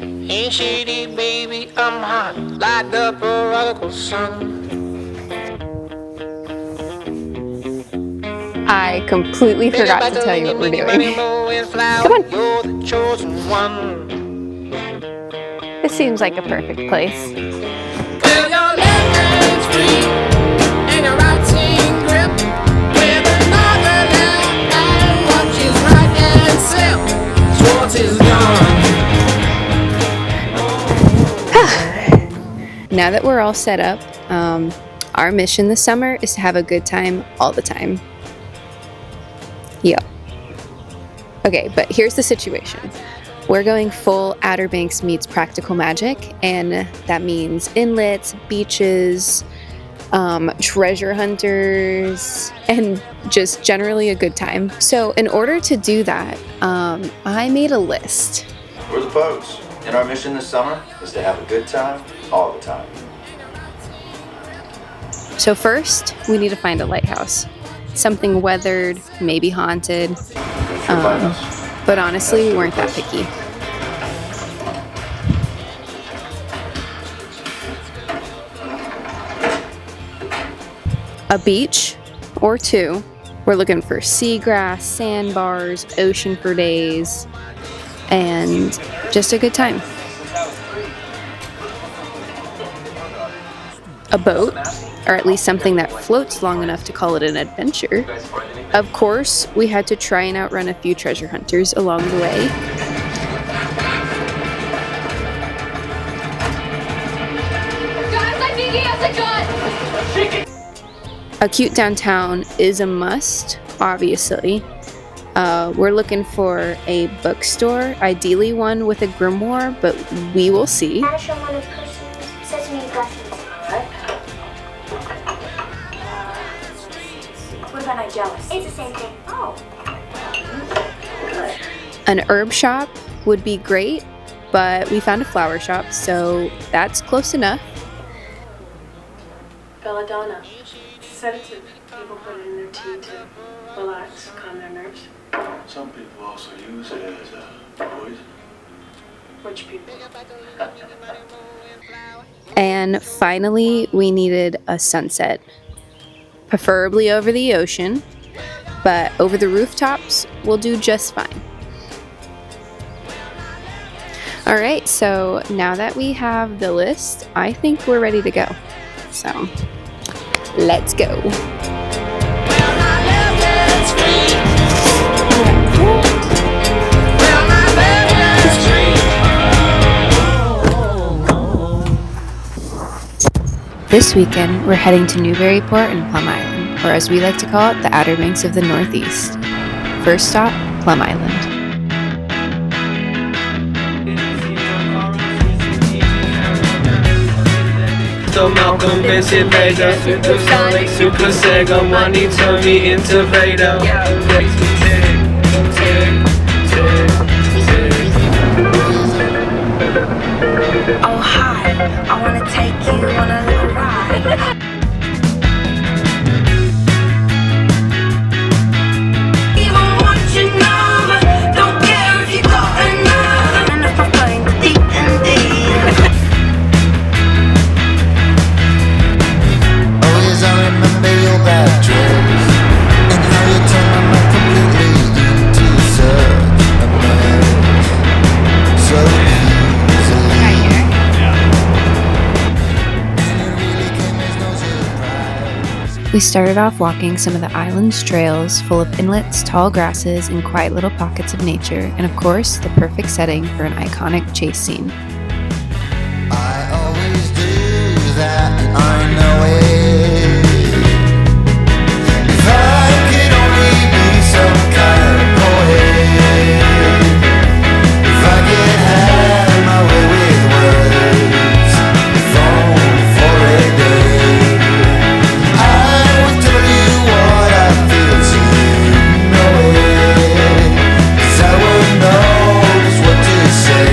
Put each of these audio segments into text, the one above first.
Ain't shady, baby, I'm hot, like the prodigal son. I completely forgot to tell you what we're doing. Come on. You're the chosen one. This seems like a perfect place. Well, your left hand's free and your right's in grip. With another left hand, watch his right hand slip. Schwartz is gone. Now that we're all set up, our mission this summer is to have a good time all the time. Yep. Okay, but here's the situation. We're going full Outer Banks meets Practical Magic, and that means inlets, beaches, treasure hunters, and just generally a good time. So in order to do that, I made a list. We're the folks, and our mission this summer is to have a good time all the time. So first, we need to find a lighthouse. Something weathered, maybe haunted. But honestly, we weren't that picky. A beach or two. We're looking for seagrass, sandbars, ocean for days, and just a good time. A boat, or at least something that floats long enough to call it an adventure. Of course, we had to try and outrun a few treasure hunters along the way. Guys, I think he has a gun! A cute downtown is a must, obviously. We're looking for a bookstore, ideally one with a grimoire, but we will see. What about I'm jealous? It's the same thing. Oh. An herb shop would be great, but we found a flower shop, so that's close enough. Belladonna. Sedative. People put it in their tea to relax, calm their nerves. Some people also use it as a poison. Rich people. And finally, we needed a sunset. Preferably over the ocean, but over the rooftops will do just fine. All right, so now that we have the list, I think we're ready to go. So, let's go. This weekend, we're heading to Newburyport and Plum Island, or as we like to call it, the Outer Banks of the Northeast. First stop, Plum Island. So Malcolm, Benson, Vader, Supersonic, Super Sega, money turn me into Vader. Oh, hi. I want to take you on a little ride. Even want you now, don't care if you got another. And if I'm going deep and deep. Always I remember your bad trips and how you turned my mind completely into such a mess. So We started off walking some of the island's trails full of inlets, tall grasses, and quiet little pockets of nature, and of course, the perfect setting for an iconic chase scene. I always do that, and I know it. If I could only be some kind of poet, if I could have my way with words, if only for a day, I would tell you what I feel so you know it, 'cause I would know just what to say.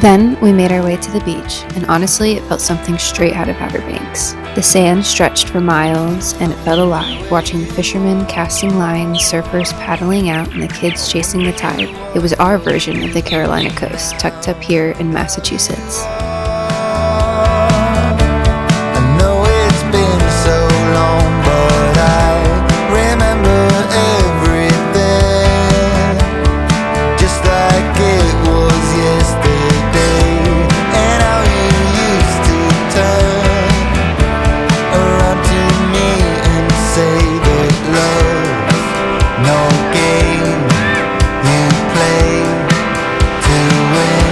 Then we made our way to the beach, and honestly, it felt something straight out of Outer Banks. The sand stretched for miles, and it felt alive, watching the fishermen casting lines, surfers paddling out, and the kids chasing the tide. It was our version of the Carolina coast, tucked up here in Massachusetts. I know it's been so long, but I remember everything just like it was yesterday. And how you used to turn around to me and say that love's no game you play to win.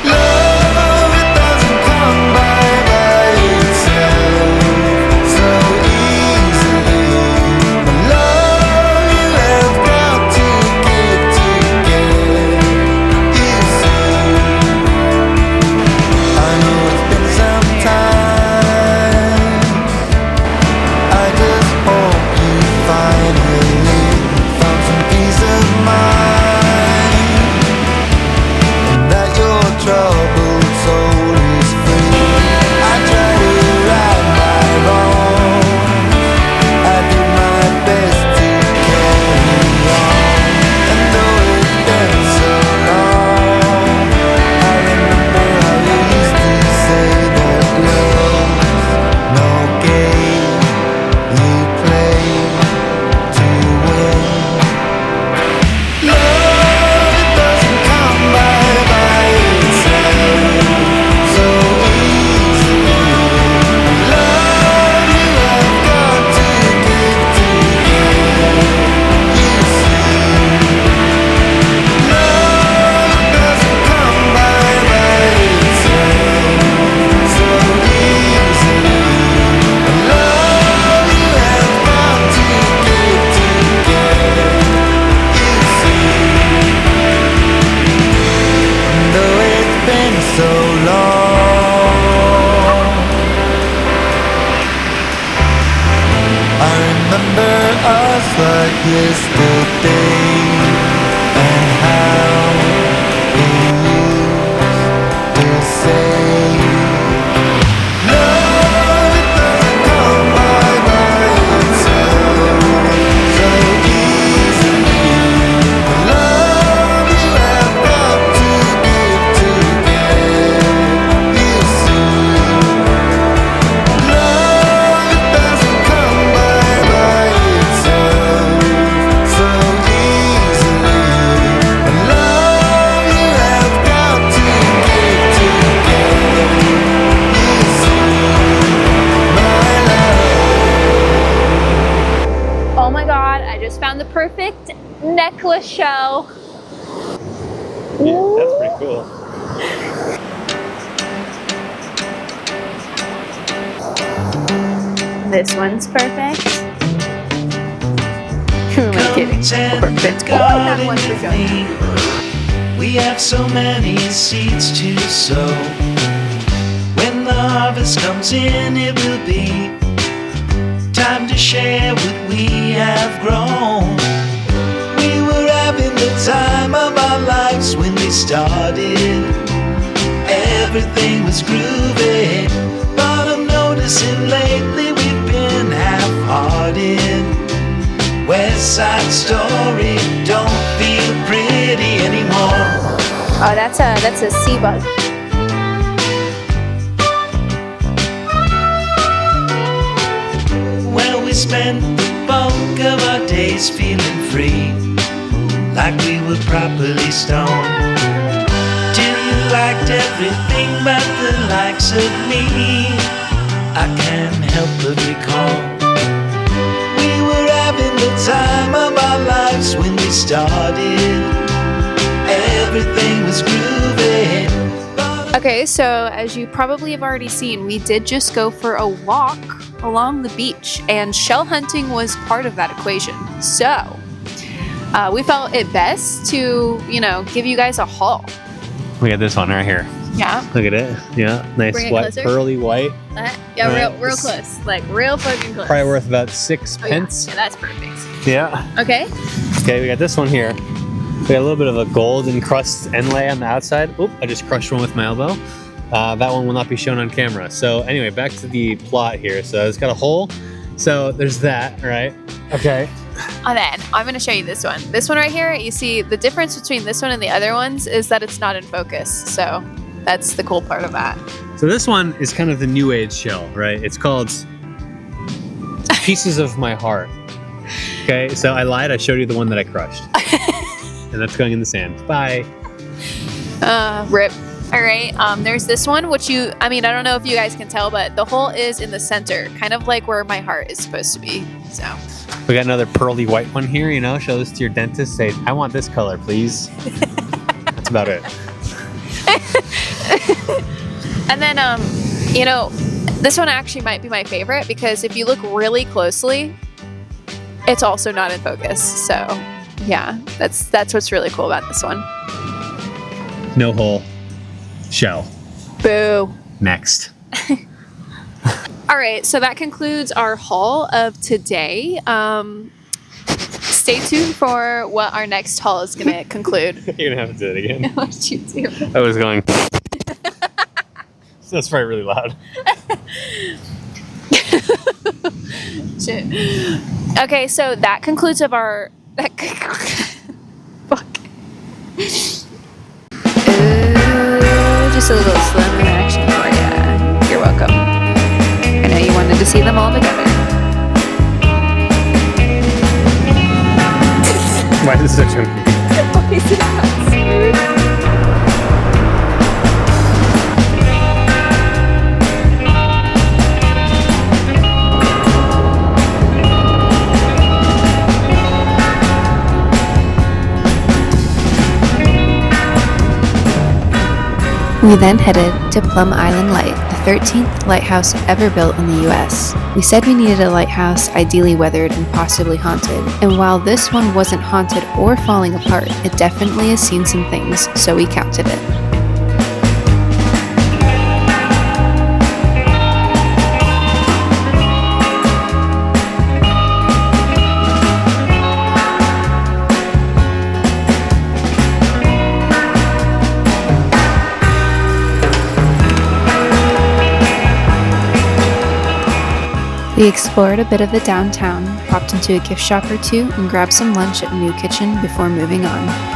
Love, it doesn't come by itself so easily. But love, you have got to give to get. You see, I know it's been some time. I just hope you finally found some peace of mind, and that your troubled soul is free. I try to right my wrongs. I did my best to carry on, and though it's been so long, I remember how you used to say that love's no game you play to win. Love, it doesn't come by itself so easily. Love, you have got to give to get. You see, love, it doesn't come by itself so easily. Love, you have got to give to get. You see, though it's been so long, I remember us like yesterday, and how we used to say, love, it doesn't come by itself so easily. Love, you have got to give to get. You see, love, it doesn't come by itself so easily. Love, you have got to give to get. You see, my love. Oh my god, I just found the perfect necklace shell. Yeah, that's pretty cool. This one's perfect. Who am I kidding? Perfect. Oh, that one's for Johnny. We have so many seeds to sow. When the harvest comes in, it will be time to share what we have grown. We were having the time of our lives when we started. Everything was groovy, but I'm noticing lately we've been half-hearted. West Side Story don't feel pretty anymore. Oh, that's a sea bug. Well, we spent the bulk of our days feeling free, like we were properly stoned. Till you liked everything but the likes of me. I can't help but recall we were having the time of our lives when we started. Everything was groovy. Okay, so as you probably have already seen, we did just go for a walk along the beach, and shell hunting was part of that equation. So we felt it best to, give you guys a haul. We got this one right here. Yeah. Look at it. Yeah, nice Bring it white, closer. pearly white. Yeah, Right. real close. Like real fucking close. Probably worth about 6 Oh, yeah. pence. Yeah, that's perfect. Yeah. Okay. Okay, we got this one here. We got a little bit of a golden crust inlay on the outside. Oop, I just crushed one with my elbow. That one will not be shown on camera. So anyway, back to the plot here. So it's got a hole. So there's that, right? Okay. And then I'm going to show you this one. This one right here, you see the difference between this one and the other ones is that it's not in focus. So that's the cool part of that. So this one is kind of the new age shell, right? It's called Pieces of My Heart. Okay, so I lied. I showed you the one that I crushed. And that's going in the sand. Bye. Rip. All right, there's this one, which I don't know if you guys can tell, but the hole is in the center, kind of like where my heart is supposed to be, so. We got another pearly white one here, you know, show this to your dentist, say, I want this color, please. That's about it. And then, this one actually might be my favorite because if you look really closely, it's also not in focus, so yeah, that's what's really cool about this one. No hole. Shell. Boo. Next. All right, so that concludes our haul of today. Stay tuned for what our next haul is going to conclude. You're going to have to do it again. What did you do? I was going. That's probably really loud. Shit. Okay, so that concludes of our... Fuck. Just a little slow reaction for you. You're welcome. I know you wanted to see them all together. Why is this so chunky? Why is it not smooth? We then headed to Plum Island Light, the 13th lighthouse ever built in the US. We said we needed a lighthouse ideally weathered and possibly haunted, and while this one wasn't haunted or falling apart, it definitely has seen some things, so we counted it. We explored a bit of the downtown, popped into a gift shop or two, and grabbed some lunch at New Kitchen before moving on.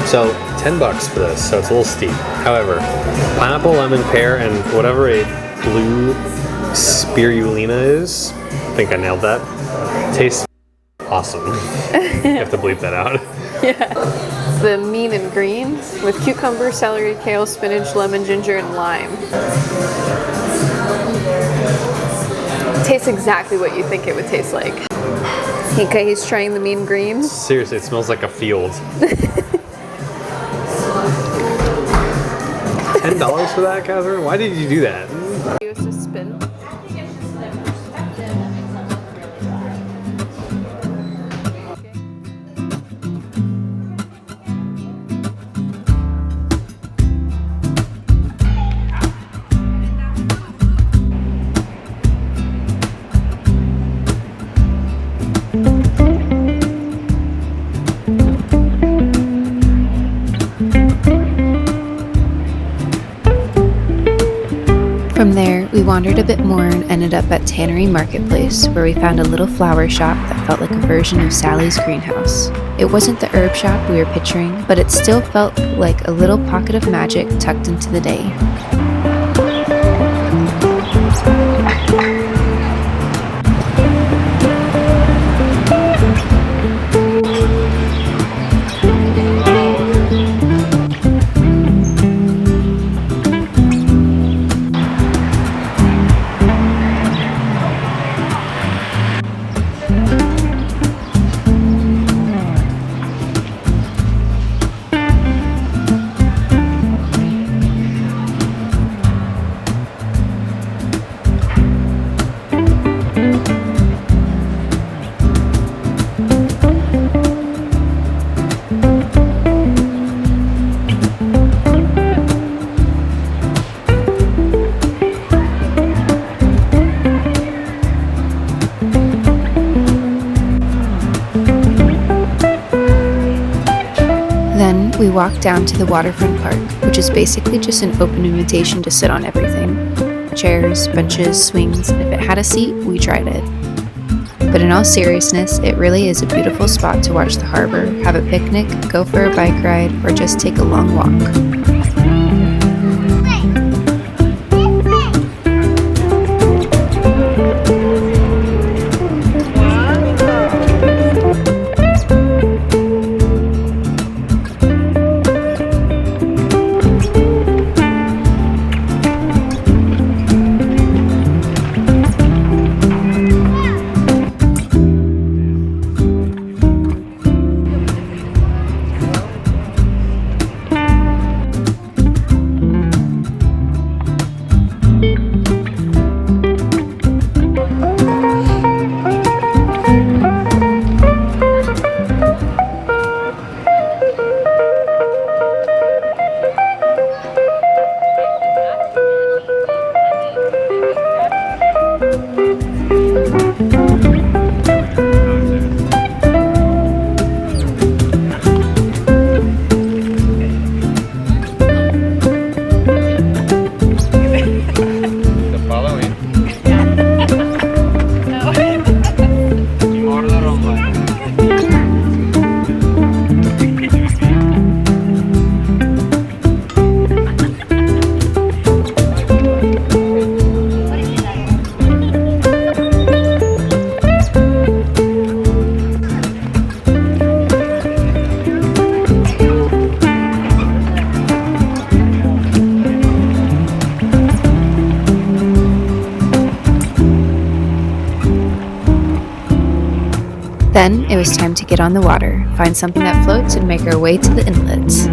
So $10 for this, so it's a little steep. However, pineapple, lemon, pear, and whatever a blue spirulina is, I think I nailed that, tastes awesome. You have to bleep that out. Yeah. The mean and green with cucumber, celery, kale, spinach, lemon, ginger, and lime. Tastes exactly what you think it would taste like. Okay, he's trying the mean green. Seriously, it smells like a field. $10 for that, Catherine? Why did you do that? Use a spin. From there, we wandered a bit more and ended up at Tannery Marketplace, where we found a little flower shop that felt like a version of Sally's greenhouse. It wasn't the herb shop we were picturing, but it still felt like a little pocket of magic tucked into the day. Then we walked down to the Waterfront Park, which is basically just an open invitation to sit on everything. Chairs, benches, swings, and if it had a seat, we tried it. But in all seriousness, it really is a beautiful spot to watch the harbor, have a picnic, go for a bike ride, or just take a long walk. Then it was time to get on the water, find something that floats, and make our way to the inlets.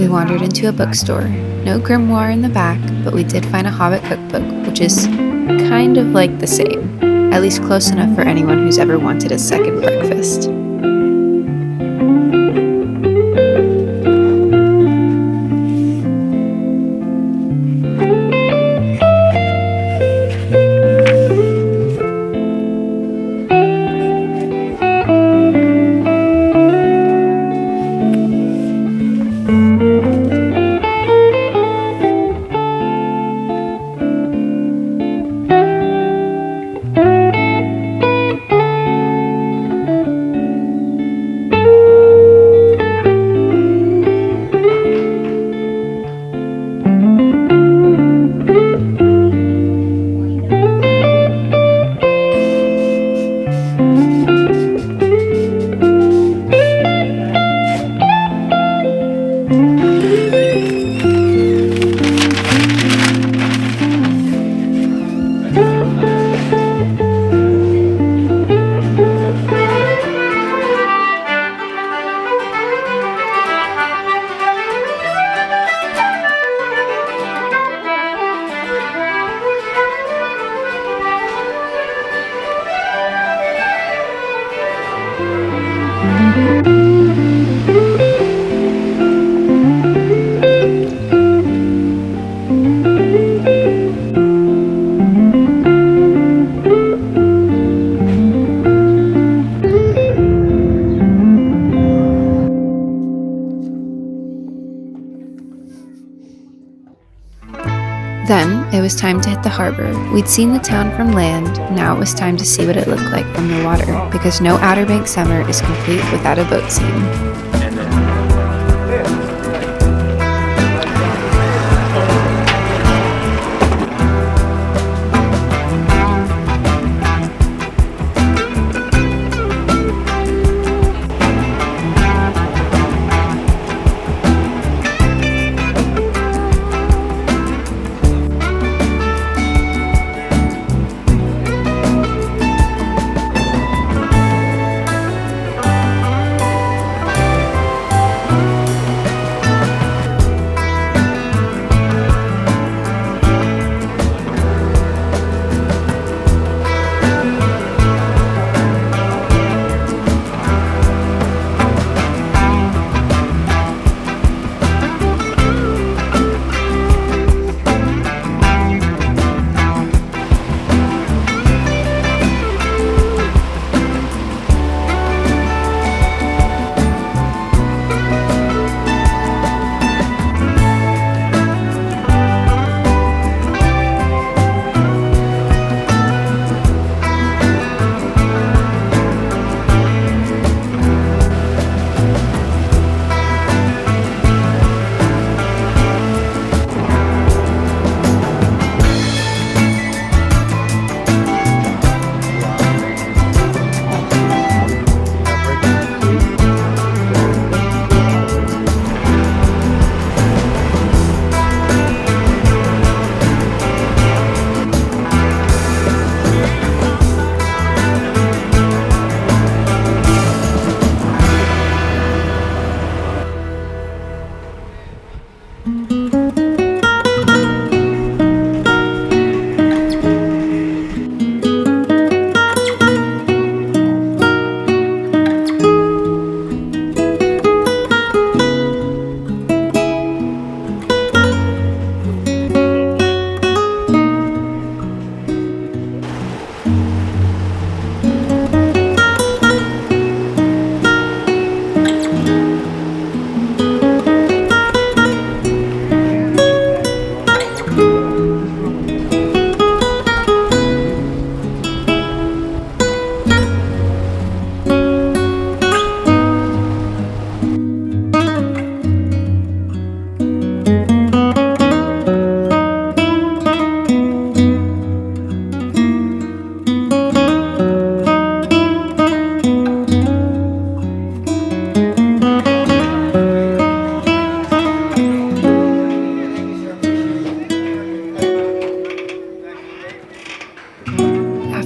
we wandered into a bookstore. No grimoire in the back, but we did find a Hobbit cookbook, which is kind of like the same, at least close enough for anyone who's ever wanted a second breakfast. Then it was time to hit the harbor. We'd seen the town from land, now it was time to see what it looked like from the water, because no Outer Banks summer is complete without a boat scene.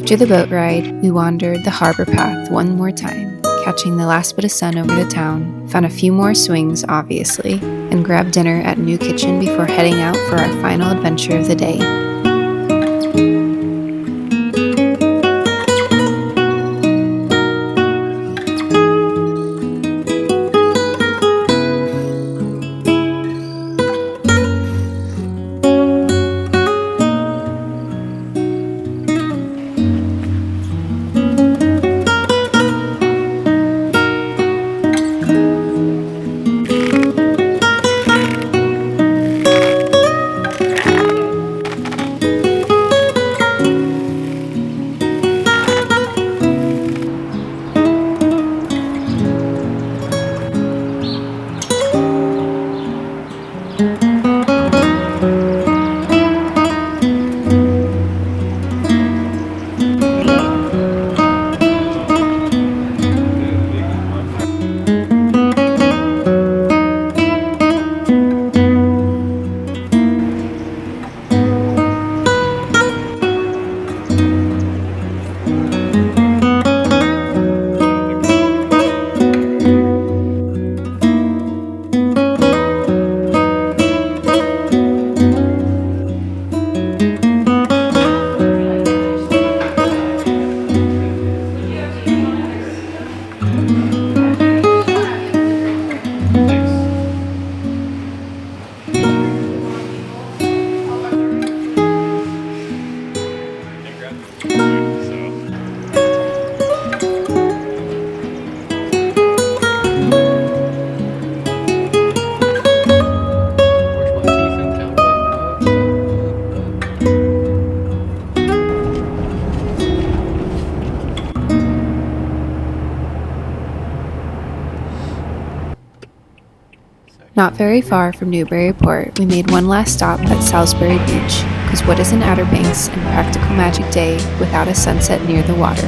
After the boat ride, we wandered the harbor path one more time, catching the last bit of sun over the town, found a few more swings, obviously, and grab dinner at New Kitchen before heading out for our final adventure of the day. Not very far from Newburyport, we made one last stop at Salisbury Beach, because what is an Outer Banks and practical magic day without a sunset near the water?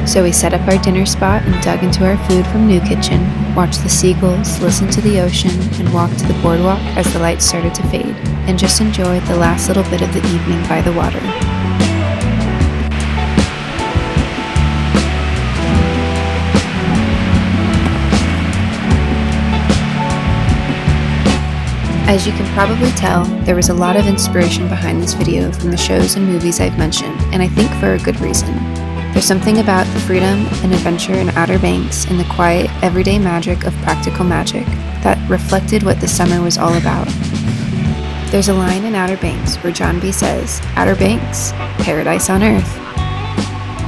So we set up our dinner spot and dug into our food from New Kitchen, watched the seagulls, listened to the ocean, and walked to the boardwalk as the lights started to fade, and just enjoyed the last little bit of the evening by the water. As you can probably tell, there was a lot of inspiration behind this video from the shows and movies I've mentioned, and I think for a good reason. There's something about the freedom and adventure in Outer Banks and the quiet, everyday magic of practical magic that reflected what the summer was all about. There's a line in Outer Banks where John B. says, "Outer Banks, paradise on earth."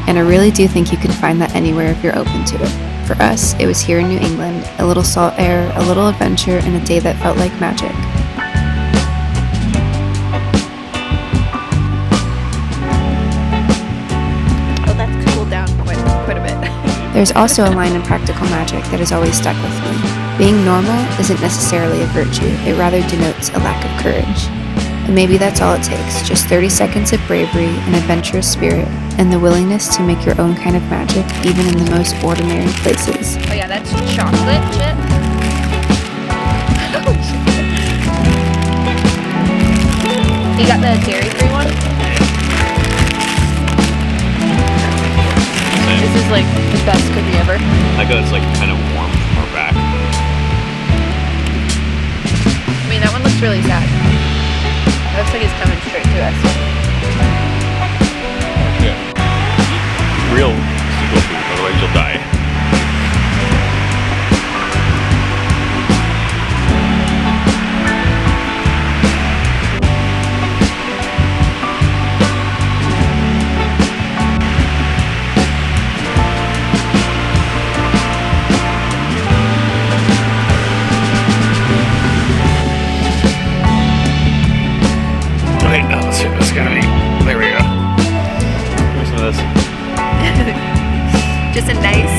And I really do think you can find that anywhere if you're open to it. For us, it was here in New England, a little salt air, a little adventure, and a day that felt like magic. Oh, that's cooled down quite a bit. There's also a line in practical magic that has always stuck with me. Being normal isn't necessarily a virtue, it rather denotes a lack of courage. And maybe that's all it takes, just 30 seconds of bravery, an adventurous spirit, and the willingness to make your own kind of magic, even in the most ordinary places. Oh yeah, that's chocolate chip. You got the dairy-free one? This is like the best cookie ever. I got it's like kind of warm from our back. I mean, that one looks really sad. It looks like he's coming straight to us. Yeah. Real seagull food, otherwise you'll die. Okay, now let's see what it's gonna be. There we go. Give me some of this. Just a nice